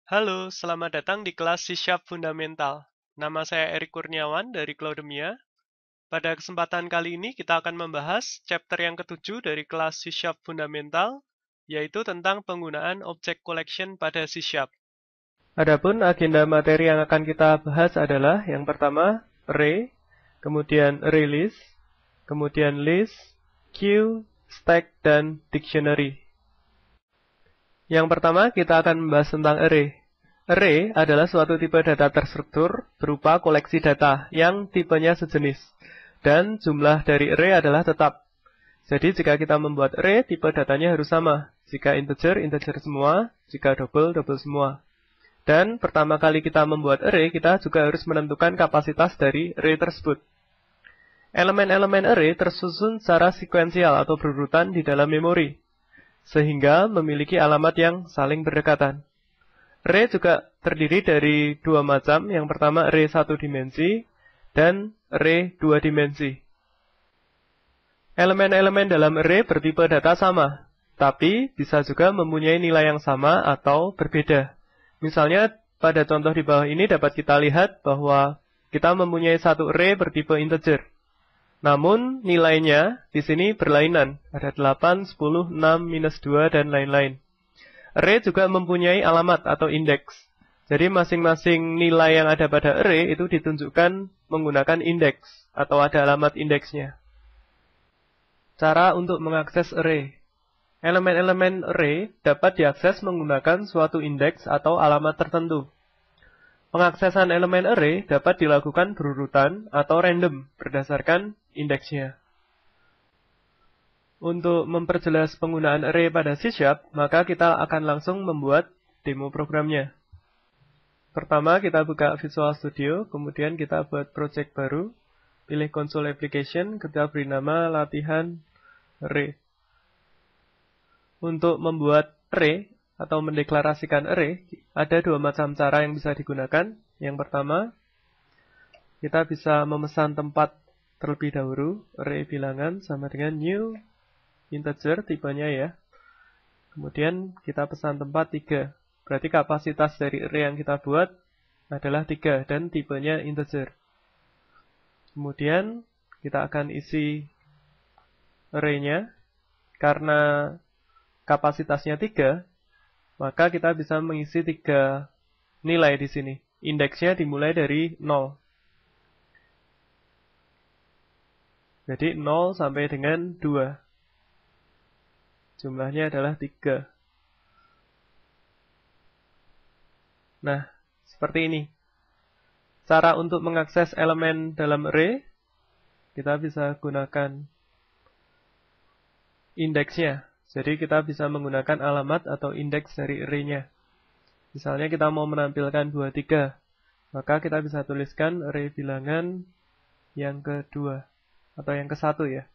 Halo, selamat datang di kelas C# Fundamental. Nama saya Erik Kurniawan dari Cloudemia. Pada kesempatan kali ini kita akan membahas chapter yang ketujuh dari kelas C# Fundamental, yaitu tentang penggunaan object collection pada C#. Adapun agenda materi yang akan kita bahas adalah yang pertama, array, kemudian array list, kemudian list, queue, stack, dan dictionary. Yang pertama, kita akan membahas tentang array. Array adalah suatu tipe data terstruktur berupa koleksi data yang tipenya sejenis. Dan jumlah dari array adalah tetap. Jadi jika kita membuat array, tipe datanya harus sama. Jika integer, integer semua. Jika double, double semua. Dan pertama kali kita membuat array, kita juga harus menentukan kapasitas dari array tersebut. Elemen-elemen array tersusun secara sekuensial atau berurutan di dalam memori, sehingga memiliki alamat yang saling berdekatan. Array juga terdiri dari dua macam. Yang pertama array satu dimensi dan array dua dimensi. Elemen-elemen dalam array bertipe data sama, tapi bisa juga mempunyai nilai yang sama atau berbeda. Misalnya pada contoh di bawah ini dapat kita lihat bahwa kita mempunyai satu array bertipe integer. Namun nilainya di sini berlainan, ada 8, 10, 6, minus 2, dan lain-lain. Array juga mempunyai alamat atau indeks. Jadi masing-masing nilai yang ada pada array itu ditunjukkan menggunakan indeks atau ada alamat indeksnya. Cara untuk mengakses array. Elemen-elemen array dapat diakses menggunakan suatu indeks atau alamat tertentu. Pengaksesan elemen array dapat dilakukan berurutan atau random berdasarkan indeksnya. Untuk memperjelas penggunaan array pada C#, maka kita akan langsung membuat demo programnya. Pertama kita buka Visual Studio, kemudian kita buat project baru, pilih console application, kita beri nama latihan array. Untuk membuat array atau mendeklarasikan array, ada dua macam cara yang bisa digunakan. Yang pertama, kita bisa memesan tempat terlebih dahulu, array bilangan sama dengan new integer tipenya ya. Kemudian kita pesan tempat 3. Berarti kapasitas dari array yang kita buat adalah 3 dan tipenya integer. Kemudian kita akan isi array-nya. Karena kapasitasnya 3, maka kita bisa mengisi 3 nilai di sini. Indeksnya dimulai dari 0. Jadi 0 sampai dengan 2. Jumlahnya adalah 3. Nah, seperti ini. Cara untuk mengakses elemen dalam array, kita bisa gunakan indeksnya. Jadi kita bisa menggunakan alamat atau indeks dari array-nya. Misalnya kita mau menampilkan 23, maka kita bisa tuliskan array bilangan yang kedua, atau yang ke-1 ya.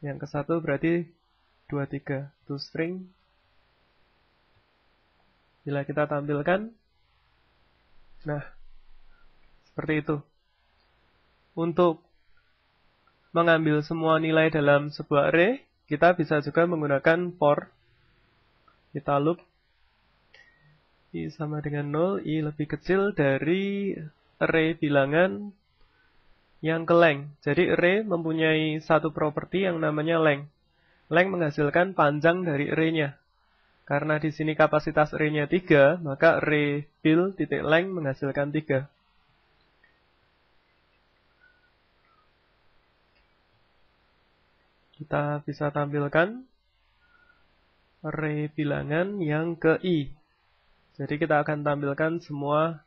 Yang ke-1 berarti 23, to string. Bila kita tampilkan, nah, seperti itu. Untuk mengambil semua nilai dalam sebuah array, kita bisa juga menggunakan for. Kita loop i sama dengan 0, i lebih kecil dari array bilangan yang ke length. Jadi array mempunyai satu properti yang namanya length. Length menghasilkan panjang dari array-nya. Karena di sini kapasitas array-nya 3, maka array build.length menghasilkan 3. Kita bisa tampilkan array bilangan yang ke i. Jadi kita akan tampilkan semua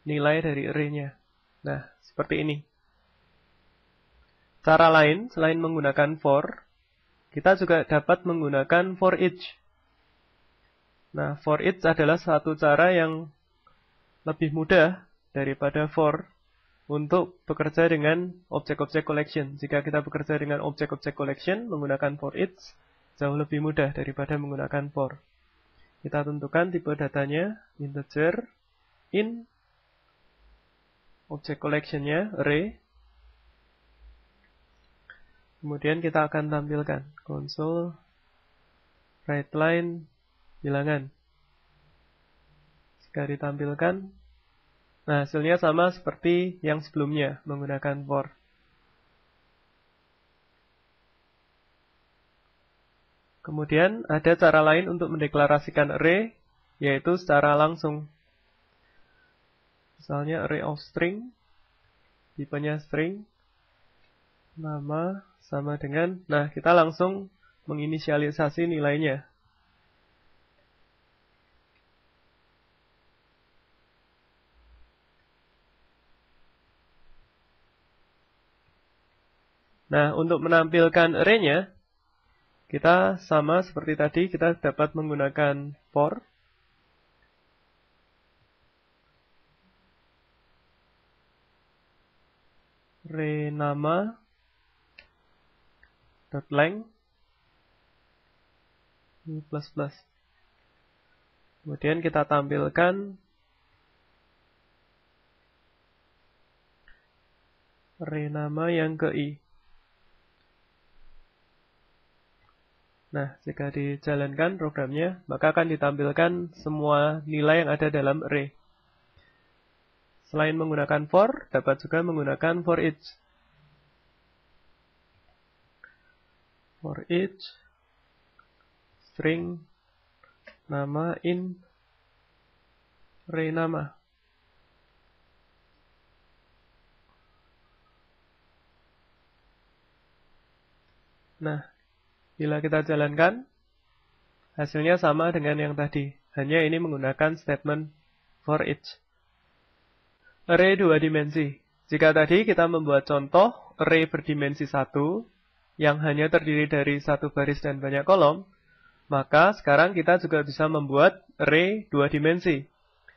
nilai dari array-nya. Nah, seperti ini. Cara lain, selain menggunakan for, kita juga dapat menggunakan for each. Nah, for each adalah satu cara yang lebih mudah daripada for untuk bekerja dengan objek-objek collection. Jika kita bekerja dengan objek-objek collection menggunakan for each, jauh lebih mudah daripada menggunakan for. Kita tentukan tipe datanya, integer, in, objek collection-nya, array. Kemudian kita akan tampilkan console writeLine bilangan. Jika ditampilkan, nah hasilnya sama seperti yang sebelumnya menggunakan for. Kemudian ada cara lain untuk mendeklarasikan array, yaitu secara langsung. Misalnya array of string, tipenya string, nama sama dengan, nah kita langsung menginisialisasi nilainya. Nah, untuk menampilkan array-nya, kita sama seperti tadi, kita dapat menggunakan for. Array nama dot length plus plus. Kemudian kita tampilkan array nama yang ke i. Nah, jika dijalankan programnya, maka akan ditampilkan semua nilai yang ada dalam array. Selain menggunakan for, dapat juga menggunakan for each. For each string nama in array nama. Nah, bila kita jalankan, hasilnya sama dengan yang tadi. Hanya ini menggunakan statement for each. Array 2 dimensi. Jika tadi kita membuat contoh array berdimensi 1, yang hanya terdiri dari satu baris dan banyak kolom, maka sekarang kita juga bisa membuat array 2 dimensi.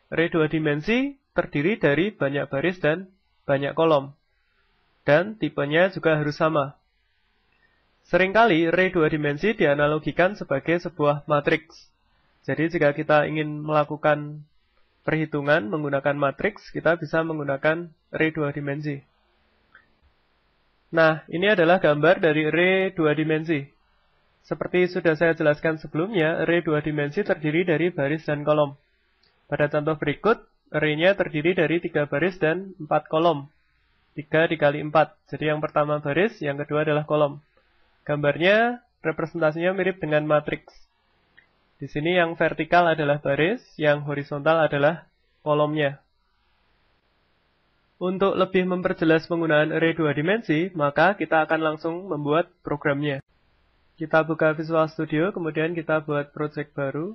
Array 2 dimensi terdiri dari banyak baris dan banyak kolom. Dan tipenya juga harus sama. Seringkali array 2 dimensi dianalogikan sebagai sebuah matriks. Jadi jika kita ingin melakukan perhitungan menggunakan matriks, kita bisa menggunakan array 2 dimensi. Nah, ini adalah gambar dari array 2 dimensi. Seperti sudah saya jelaskan sebelumnya, array 2 dimensi terdiri dari baris dan kolom. Pada contoh berikut, array-nya terdiri dari 3 baris dan 4 kolom. 3 dikali 4. Jadi yang pertama baris, yang kedua adalah kolom. Gambarnya, representasinya mirip dengan matriks. Di sini yang vertikal adalah baris, yang horizontal adalah kolomnya. Untuk lebih memperjelas penggunaan array 2 dimensi, maka kita akan langsung membuat programnya. Kita buka Visual Studio, kemudian kita buat project baru.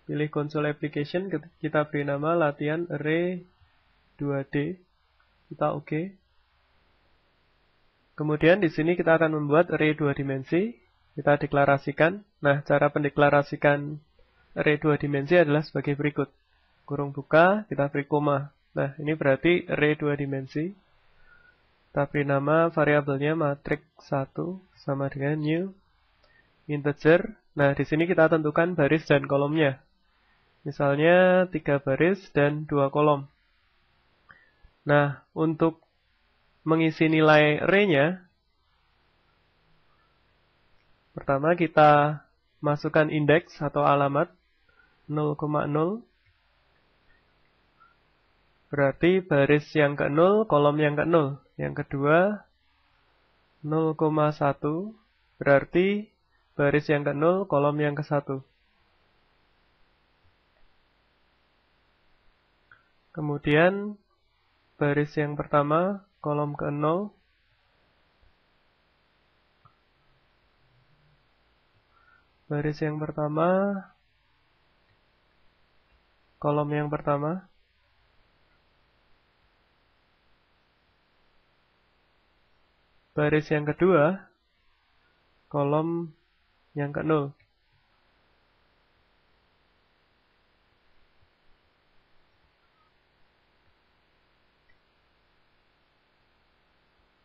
Pilih Console Application, kita beri nama latihan array 2D. Kita OK. Kemudian di sini kita akan membuat array 2 dimensi. Kita deklarasikan. Nah, cara pendeklarasikan array 2 dimensi adalah sebagai berikut. Kurung buka, kita beri koma. Nah, ini berarti array 2 dimensi. Kita beri nama variabelnya matrix 1 sama dengan new integer. Nah, di sini kita tentukan baris dan kolomnya. Misalnya 3 baris dan 2 kolom. Nah, untuk mengisi nilai array-nya, pertama kita masukkan indeks atau alamat 0,0. Berarti baris yang ke-0, kolom yang ke-0. Yang kedua 0,1. Berarti baris yang ke-0, kolom yang ke-1. Kemudian baris yang pertama, kolom ke-0. Baris yang pertama, kolom yang pertama. Baris yang kedua, kolom yang ke-0.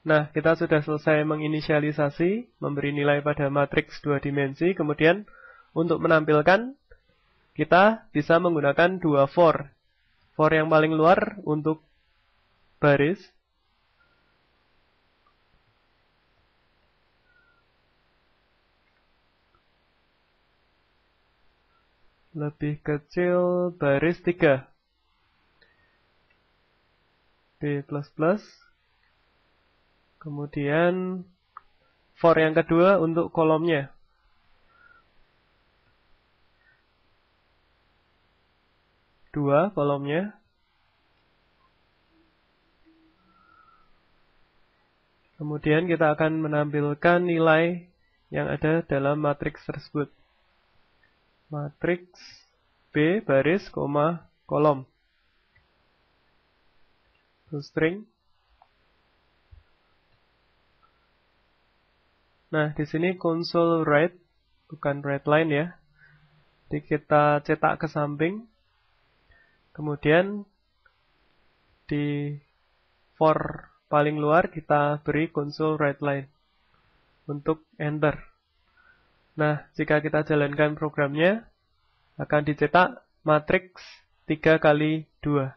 Nah, kita sudah selesai menginisialisasi, memberi nilai pada matriks 2 dimensi. Kemudian, untuk menampilkan, kita bisa menggunakan 2 for. For yang paling luar untuk baris. lebih kecil baris 3. B++. Kemudian for yang kedua untuk kolomnya. Dua kolomnya. Kemudian kita akan menampilkan nilai yang ada dalam matriks tersebut. Matriks B baris, koma, kolom. String. Nah, di sini console write, bukan write line ya. Jadi kita cetak ke samping. Kemudian di for paling luar kita beri console write line untuk enter. Nah, jika kita jalankan programnya, akan dicetak matriks 3 kali 2.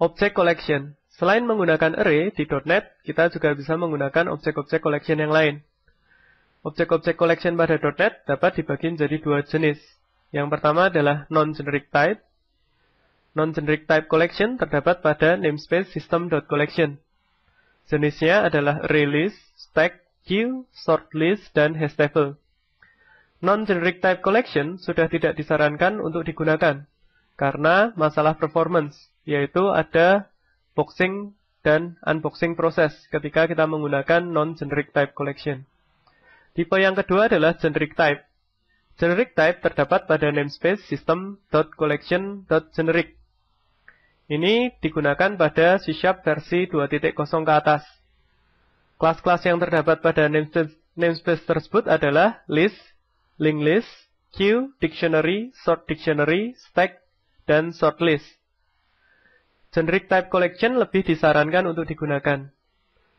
Object collection. Selain menggunakan array di .NET, kita juga bisa menggunakan objek-objek collection yang lain. Objek-objek collection pada .NET dapat dibagi menjadi dua jenis. Yang pertama adalah non-generic type. Non-generic type collection terdapat pada namespace system.collection. Jenisnya adalah array list, stack, queue, sort list, dan hash table. Non-generic type collection sudah tidak disarankan untuk digunakan karena masalah performance, yaitu ada boxing dan unboxing proses ketika kita menggunakan non-generic type collection. Tipe yang kedua adalah generic type. Generic type terdapat pada namespace system.collection.generic. Ini digunakan pada C# versi 2.0 ke atas. Kelas-kelas yang terdapat pada namespace tersebut adalah list, linked list, queue, dictionary, sort dictionary, stack, dan sort list. Generic type collection lebih disarankan untuk digunakan.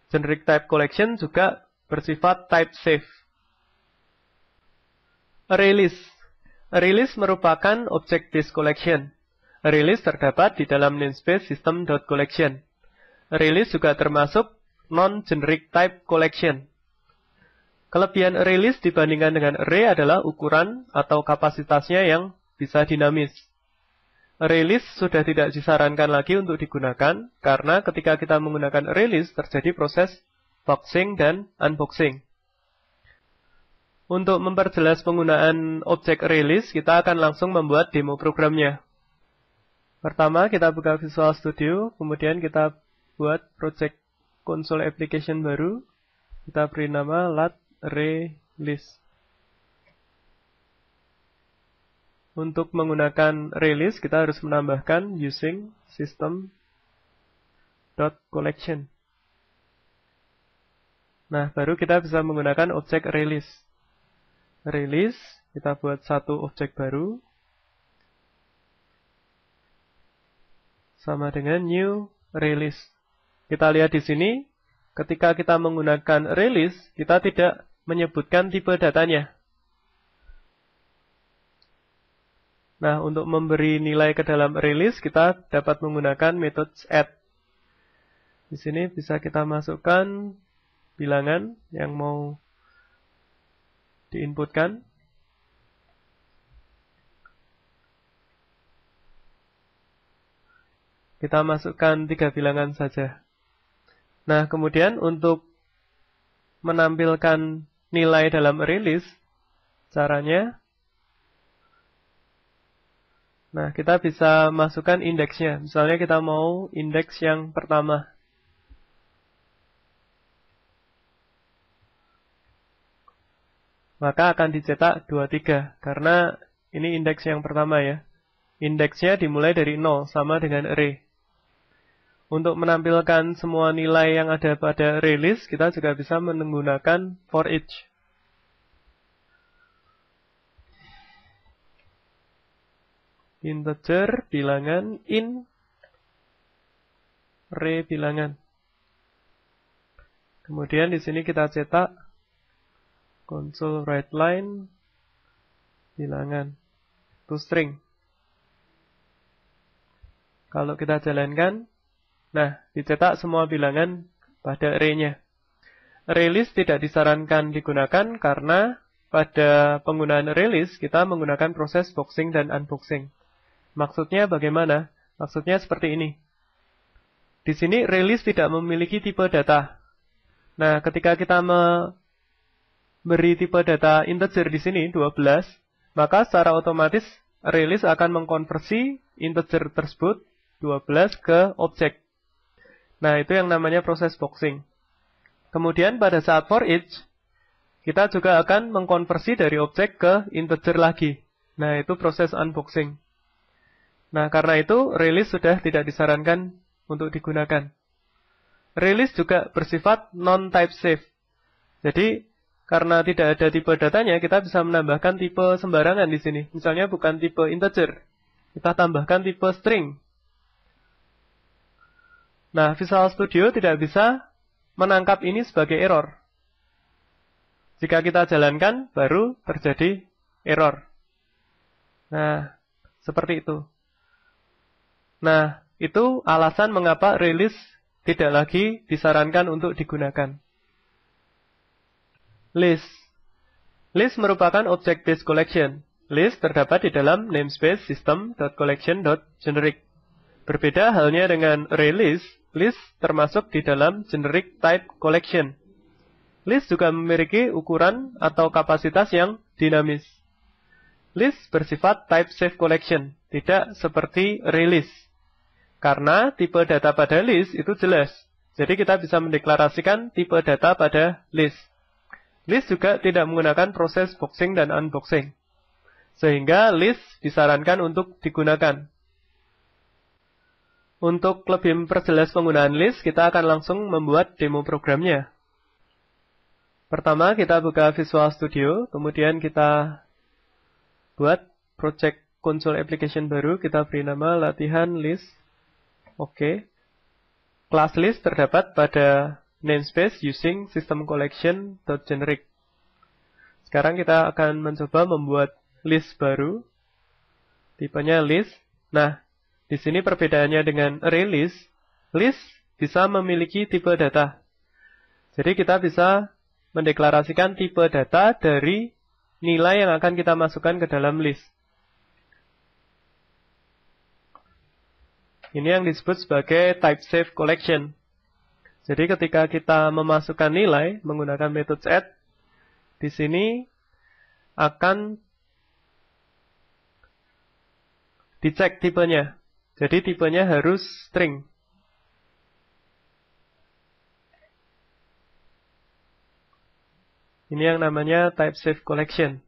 Generic type collection juga bersifat type safe. Array list. Array list merupakan object based collection. Array list terdapat di dalam namespace system.collection. Array list juga termasuk non-generic type collection. Kelebihan array list dibandingkan dengan array adalah ukuran atau kapasitasnya yang bisa dinamis. Array list sudah tidak disarankan lagi untuk digunakan karena ketika kita menggunakan array list terjadi proses boxing dan unboxing. Untuk memperjelas penggunaan objek array list, kita akan langsung membuat demo programnya. Pertama, kita buka Visual Studio, kemudian kita buat project console application baru. Kita beri nama lat array list. Untuk menggunakan array list, kita harus menambahkan using system.collection. Nah, baru kita bisa menggunakan objek array list. Array list, kita buat satu objek baru. Sama dengan new array list. Kita lihat di sini, ketika kita menggunakan array list, kita tidak menyebutkan tipe datanya. Nah, untuk memberi nilai ke dalam array list, kita dapat menggunakan metode add. Di sini bisa kita masukkan bilangan yang mau diinputkan. Kita masukkan 3 bilangan saja. Nah, kemudian untuk menampilkan nilai dalam array list, caranya, nah, kita bisa masukkan indeksnya. Misalnya kita mau indeks yang pertama. Maka akan dicetak 23, karena ini indeks yang pertama ya. Indeksnya dimulai dari 0, sama dengan array. Untuk menampilkan semua nilai yang ada pada array list, kita juga bisa menggunakan for each. Integer, bilangan, in, array, bilangan. Kemudian di sini kita cetak console write line, bilangan, to string. Kalau kita jalankan, nah, dicetak semua bilangan pada array-nya. Array list tidak disarankan digunakan karena pada penggunaan release, kita menggunakan proses boxing dan unboxing. Maksudnya bagaimana? Maksudnya seperti ini. Di sini release tidak memiliki tipe data. Nah, ketika kita memberi tipe data integer di sini 12, maka secara otomatis release akan mengkonversi integer tersebut 12 ke objek. Nah, itu yang namanya proses boxing. Kemudian pada saat for each, kita juga akan mengkonversi dari objek ke integer lagi. Nah, itu proses unboxing. Nah, karena itu release sudah tidak disarankan untuk digunakan. Release juga bersifat non-type safe. Jadi, karena tidak ada tipe datanya, kita bisa menambahkan tipe sembarangan di sini. Misalnya bukan tipe integer. Kita tambahkan tipe string. Nah, Visual Studio tidak bisa menangkap ini sebagai error. Jika kita jalankan, baru terjadi error. Nah, seperti itu. Nah, itu alasan mengapa release tidak lagi disarankan untuk digunakan. List. List merupakan object-based collection. List terdapat di dalam namespace system.collection.generic. Berbeda halnya dengan release, list termasuk di dalam generic type collection. List juga memiliki ukuran atau kapasitas yang dinamis. List bersifat type safe collection, tidak seperti release. Karena tipe data pada list itu jelas. Jadi kita bisa mendeklarasikan tipe data pada list. List juga tidak menggunakan proses boxing dan unboxing. Sehingga list disarankan untuk digunakan. Untuk lebih memperjelas penggunaan list, kita akan langsung membuat demo programnya. Pertama, kita buka Visual Studio, kemudian kita buat project console application baru, kita beri nama latihan list. Oke. Class list terdapat pada namespace using system_collection.generic. Sekarang kita akan mencoba membuat list baru. Tipenya list. Nah, di sini perbedaannya dengan release. List bisa memiliki tipe data. Jadi kita bisa mendeklarasikan tipe data dari nilai yang akan kita masukkan ke dalam list. Ini yang disebut sebagai type safe collection. Jadi ketika kita memasukkan nilai menggunakan metode add, di sini akan dicek tipenya. Jadi tipenya harus string. Ini yang namanya type safe collection.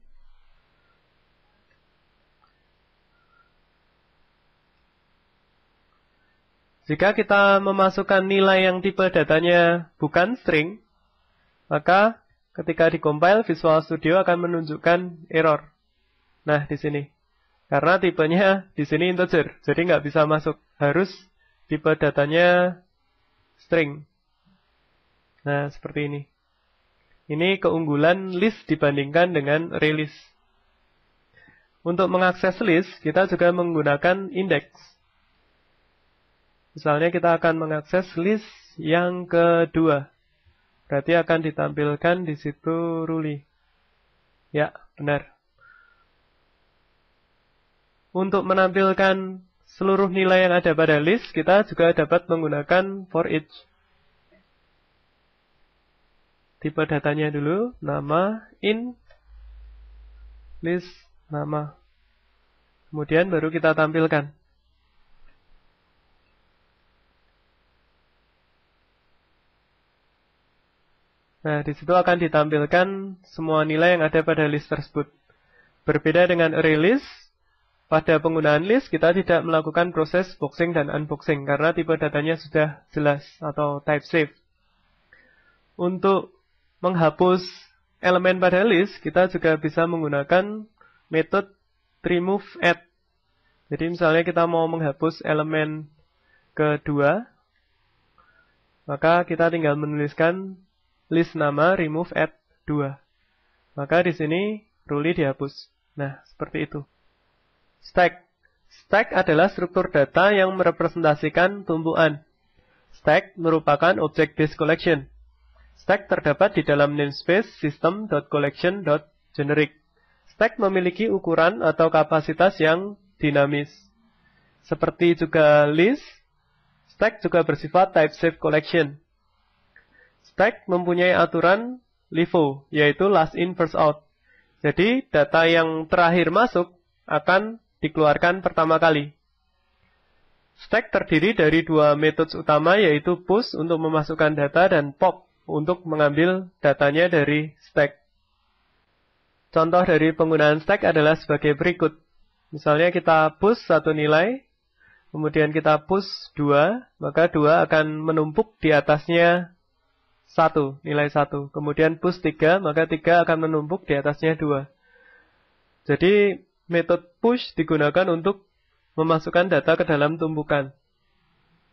Jika kita memasukkan nilai yang tipe datanya bukan string, maka ketika dikompil Visual Studio akan menunjukkan error. Nah, di sini. Karena tipenya di sini integer, jadi nggak bisa masuk. Harus tipe datanya string. Nah, seperti ini. Ini keunggulan list dibandingkan dengan release. Untuk mengakses list, kita juga menggunakan index. Misalnya kita akan mengakses list yang kedua. Berarti akan ditampilkan di situ Ruli. Ya, benar. Untuk menampilkan seluruh nilai yang ada pada list, kita juga dapat menggunakan for each. Tipe datanya dulu, nama, in, list, nama. Kemudian baru kita tampilkan. Nah, di situ akan ditampilkan semua nilai yang ada pada list tersebut. Berbeda dengan release, pada penggunaan list kita tidak melakukan proses boxing dan unboxing karena tipe datanya sudah jelas atau type safe. Untuk menghapus elemen pada list, kita juga bisa menggunakan metode remove add. Jadi misalnya kita mau menghapus elemen kedua, maka kita tinggal menuliskan list nama remove add 2. Maka di sini Ruli dihapus. Nah, seperti itu. Stack. Stack adalah struktur data yang merepresentasikan tumpuan. Stack merupakan object-based collection. Stack terdapat di dalam namespace system.collection.generic. Generic. Stack memiliki ukuran atau kapasitas yang dinamis. Seperti juga list, stack juga bersifat type safe collection. Stack mempunyai aturan LIFO, yaitu last in first out. Jadi data yang terakhir masuk akan dikeluarkan pertama kali. Stack terdiri dari dua metode utama, yaitu push untuk memasukkan data dan pop untuk mengambil datanya dari stack. Contoh dari penggunaan stack adalah sebagai berikut. Misalnya kita push satu nilai, kemudian kita push 2, maka 2 akan menumpuk di atasnya 1, nilai 1. Kemudian push 3, maka 3 akan menumpuk di atasnya 2. Jadi metode push digunakan untuk memasukkan data ke dalam tumpukan.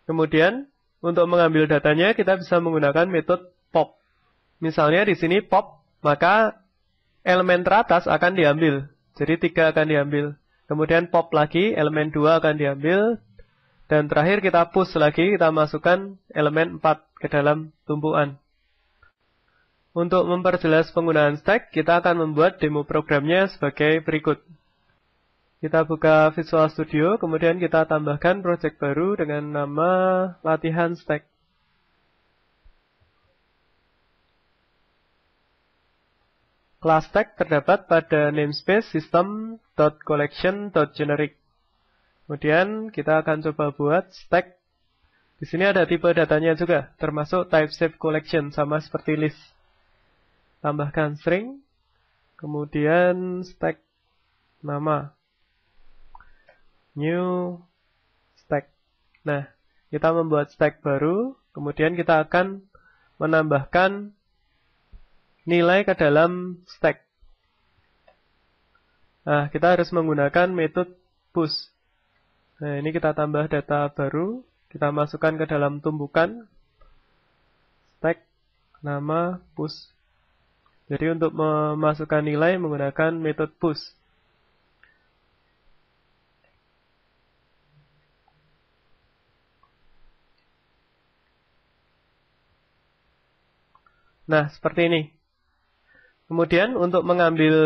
Kemudian untuk mengambil datanya kita bisa menggunakan metode pop. Misalnya di sini pop, maka elemen teratas akan diambil. Jadi 3 akan diambil. Kemudian pop lagi, elemen 2 akan diambil. Dan terakhir kita push lagi, kita masukkan elemen 4 ke dalam tumpukan. Untuk memperjelas penggunaan stack, kita akan membuat demo programnya sebagai berikut. Kita buka Visual Studio, kemudian kita tambahkan project baru dengan nama latihan stack. Kelas stack terdapat pada namespace system.collection.generic. Kemudian kita akan coba buat stack. Di sini ada tipe datanya juga, termasuk type safe collection, sama seperti list. Tambahkan string, kemudian stack nama. New stack. Nah, kita membuat stack baru, kemudian kita akan menambahkan nilai ke dalam stack. Nah, kita harus menggunakan metode push. Nah, ini kita tambah data baru, kita masukkan ke dalam tumpukan stack nama push. Jadi untuk memasukkan nilai menggunakan metode push. Nah, seperti ini. Kemudian untuk mengambil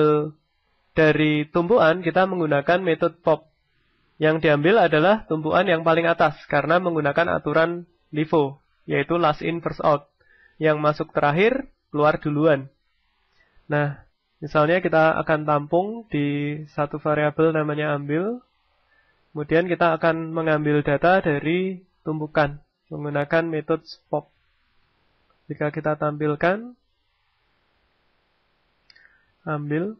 dari tumpukan, kita menggunakan metode pop. Yang diambil adalah tumpukan yang paling atas, karena menggunakan aturan LIFO, yaitu last in first out. Yang masuk terakhir, keluar duluan. Nah, misalnya kita akan tampung di satu variabel namanya ambil. Kemudian kita akan mengambil data dari tumpukan, menggunakan metode pop. Jika kita tampilkan, ambil.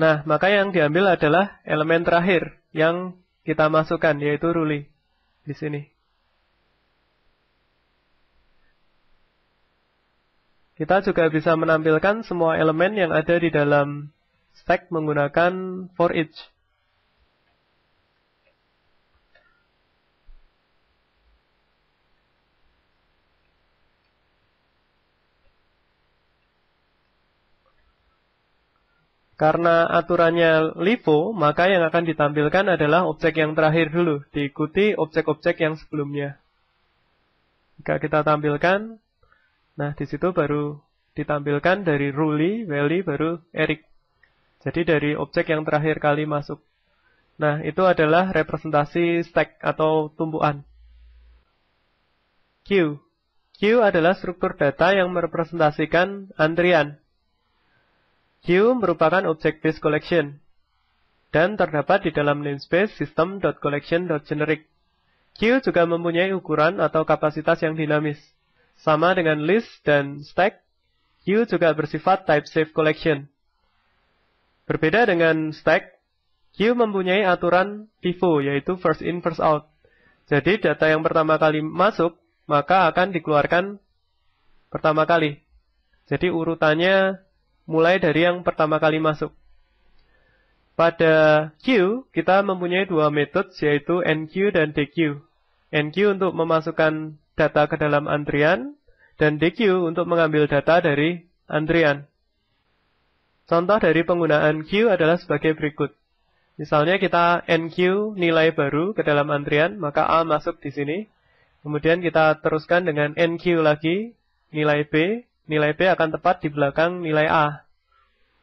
Nah, maka yang diambil adalah elemen terakhir yang kita masukkan, yaitu Ruli di sini. Kita juga bisa menampilkan semua elemen yang ada di dalam stack menggunakan for each. Karena aturannya LIFO, maka yang akan ditampilkan adalah objek yang terakhir dulu, diikuti objek-objek yang sebelumnya. Jika kita tampilkan, nah di situ baru ditampilkan dari Ruli, Welly, baru Eric. Jadi dari objek yang terakhir kali masuk. Nah, itu adalah representasi stack atau tumpukan. Queue. Queue adalah struktur data yang merepresentasikan antrian. Queue merupakan object-based collection dan terdapat di dalam namespace system.collection.generic. Queue juga mempunyai ukuran atau kapasitas yang dinamis. Sama dengan list dan stack, queue juga bersifat type safe collection. Berbeda dengan stack, queue mempunyai aturan FIFO, yaitu first in first out. Jadi data yang pertama kali masuk, maka akan dikeluarkan pertama kali. Jadi urutannya mulai dari yang pertama kali masuk. Pada queue, kita mempunyai dua metode, yaitu enqueue dan dequeue. Enqueue untuk memasukkan data ke dalam antrian, dan dequeue untuk mengambil data dari antrian. Contoh dari penggunaan queue adalah sebagai berikut. Misalnya kita enqueue nilai baru ke dalam antrian, maka A masuk di sini. Kemudian kita teruskan dengan enqueue lagi, nilai B, nilai B akan tepat di belakang nilai A.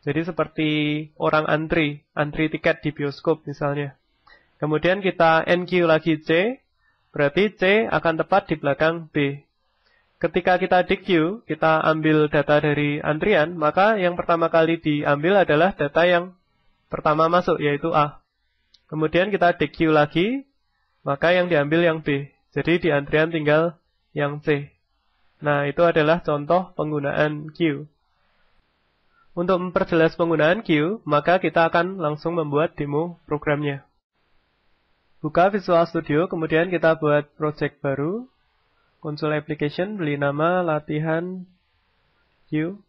Jadi seperti orang antri tiket di bioskop misalnya. Kemudian kita NQ lagi C, berarti C akan tepat di belakang B. Ketika kita DQ, kita ambil data dari antrian, maka yang pertama kali diambil adalah data yang pertama masuk, yaitu A. Kemudian kita DQ lagi, maka yang diambil yang B. Jadi di antrian tinggal yang C. Nah, itu adalah contoh penggunaan queue. Untuk memperjelas penggunaan queue, maka kita akan langsung membuat demo programnya. Buka Visual Studio, kemudian kita buat project baru. Console Application, beri nama latihan queue.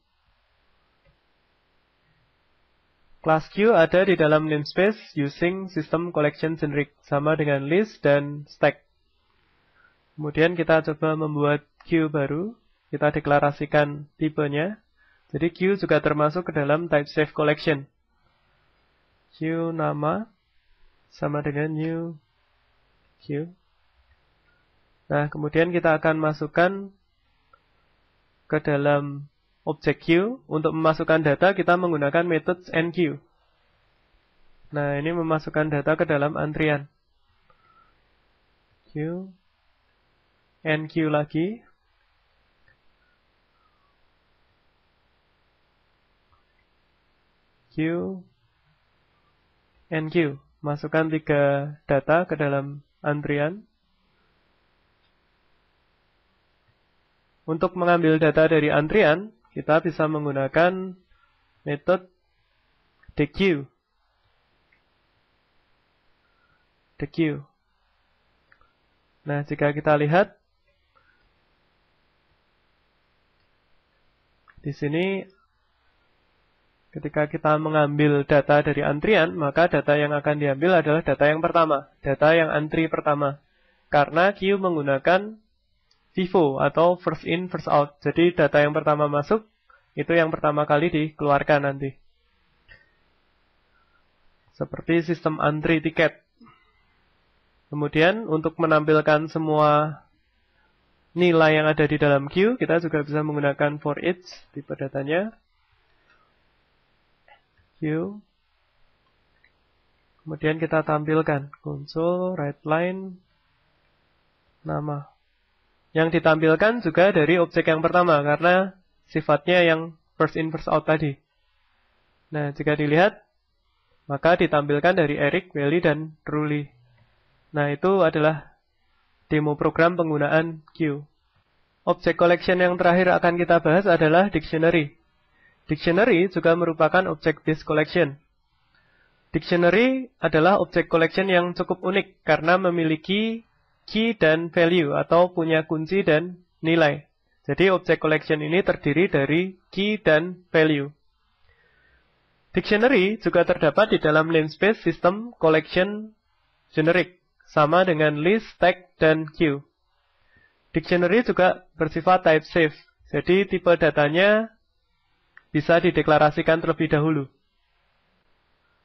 Kelas queue ada di dalam namespace using system collection generic, sama dengan list dan stack. Kemudian kita coba membuat queue baru, kita deklarasikan tipenya. Jadi queue juga termasuk ke dalam type safe collection. Queue nama sama dengan new queue. Nah, kemudian kita akan masukkan ke dalam objek queue. Untuk memasukkan data kita menggunakan metode enqueue. Nah, ini memasukkan data ke dalam antrian. Queue, enqueue lagi. Queue, enqueue. Masukkan 3 data ke dalam antrian. Untuk mengambil data dari antrian, kita bisa menggunakan metode dequeue. Dequeue. Nah, jika kita lihat di sini, ketika kita mengambil data dari antrian, maka data yang akan diambil adalah data yang pertama, data yang antri pertama. Karena queue menggunakan FIFO atau first in, first out. Jadi data yang pertama masuk, itu yang pertama kali dikeluarkan nanti. Seperti sistem antri tiket. Kemudian untuk menampilkan semua nilai yang ada di dalam queue, kita juga bisa menggunakan for each tipe datanya. Queue. Kemudian kita tampilkan console, write line, nama. Yang ditampilkan juga dari objek yang pertama, karena sifatnya yang first in, first out tadi. Nah, jika dilihat, maka ditampilkan dari Eric, Welly, dan Truly. Nah, itu adalah demo program penggunaan queue. Objek collection yang terakhir akan kita bahas adalah dictionary. Dictionary juga merupakan objek based collection. Dictionary adalah objek collection yang cukup unik karena memiliki key dan value atau punya kunci dan nilai. Jadi objek collection ini terdiri dari key dan value. Dictionary juga terdapat di dalam namespace sistem collection generic, sama dengan list, stack, dan queue. Dictionary juga bersifat type safe, jadi tipe datanya bisa dideklarasikan terlebih dahulu.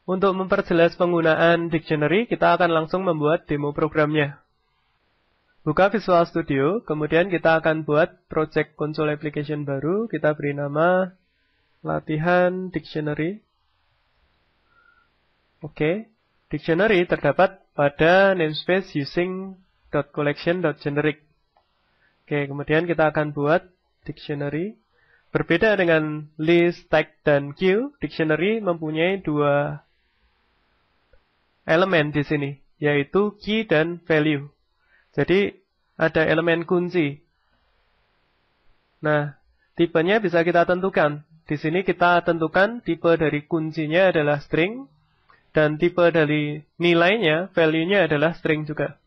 Untuk memperjelas penggunaan dictionary, kita akan langsung membuat demo programnya. Buka Visual Studio, kemudian kita akan buat project console application baru. Kita beri nama latihan dictionary. Oke, dictionary terdapat pada namespace using .collection.generic. Oke, kemudian kita akan buat dictionary. Berbeda dengan list, stack, dan queue, dictionary mempunyai 2 elemen di sini, yaitu key dan value. Jadi, ada elemen kunci. Nah, tipenya bisa kita tentukan. Di sini kita tentukan tipe dari kuncinya adalah string, dan tipe dari nilainya, value-nya adalah string juga.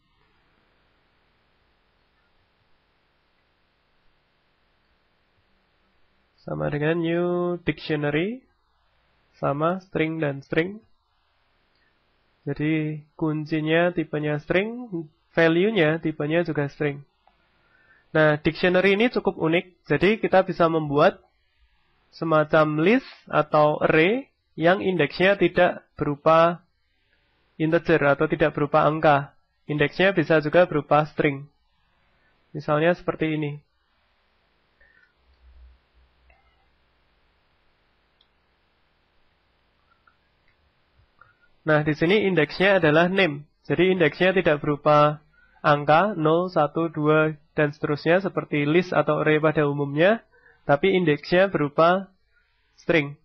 Sama dengan new dictionary, sama string dan string. Jadi, kuncinya tipenya string, value-nya tipenya juga string. Nah, dictionary ini cukup unik. Jadi kita bisa membuat semacam list atau array yang indeksnya tidak berupa integer atau tidak berupa angka. Indeksnya bisa juga berupa string. Misalnya seperti ini. Nah, di sini indeksnya adalah name. Jadi indeksnya tidak berupa angka 0, 1, 2, dan seterusnya seperti list atau array pada umumnya, tapi indeksnya berupa string.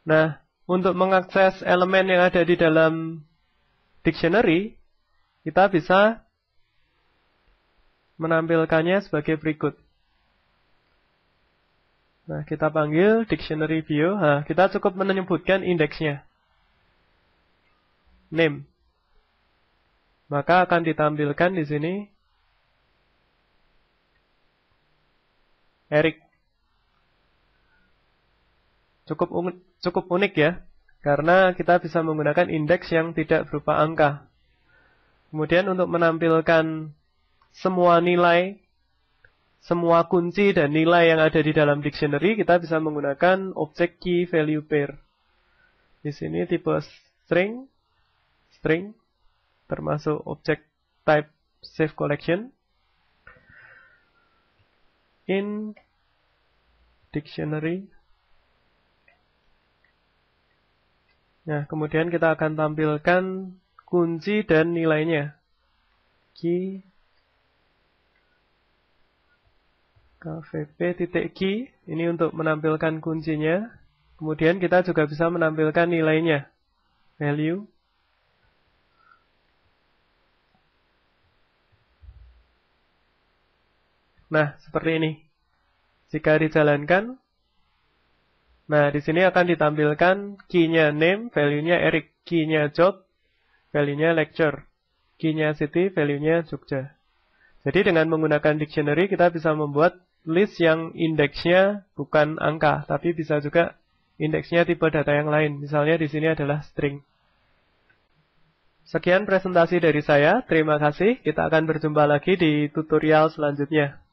Nah, untuk mengakses elemen yang ada di dalam dictionary, kita bisa menampilkannya sebagai berikut. Nah, kita panggil dictionary view. Nah, kita cukup menyebutkan indeksnya. Name. Maka akan ditampilkan di sini Eric. Cukup unik ya, karena kita bisa menggunakan indeks yang tidak berupa angka. Kemudian untuk menampilkan semua nilai, semua kunci dan nilai yang ada di dalam dictionary, kita bisa menggunakan objek key value pair. Di sini tipe string, termasuk objek type save collection. In dictionary. Nah, kemudian kita akan tampilkan kunci dan nilainya. Key kvp.key ini untuk menampilkan kuncinya. Kemudian kita juga bisa menampilkan nilainya. Value. Nah, seperti ini. Jika dijalankan, nah, di sini akan ditampilkan key-nya name, value-nya Eric, key-nya job, value-nya lecture, key-nya city, value-nya Jogja. Jadi dengan menggunakan dictionary kita bisa membuat list yang indeksnya bukan angka, tapi bisa juga indeksnya tipe data yang lain. Misalnya di sini adalah string. Sekian presentasi dari saya, terima kasih. Kita akan berjumpa lagi di tutorial selanjutnya.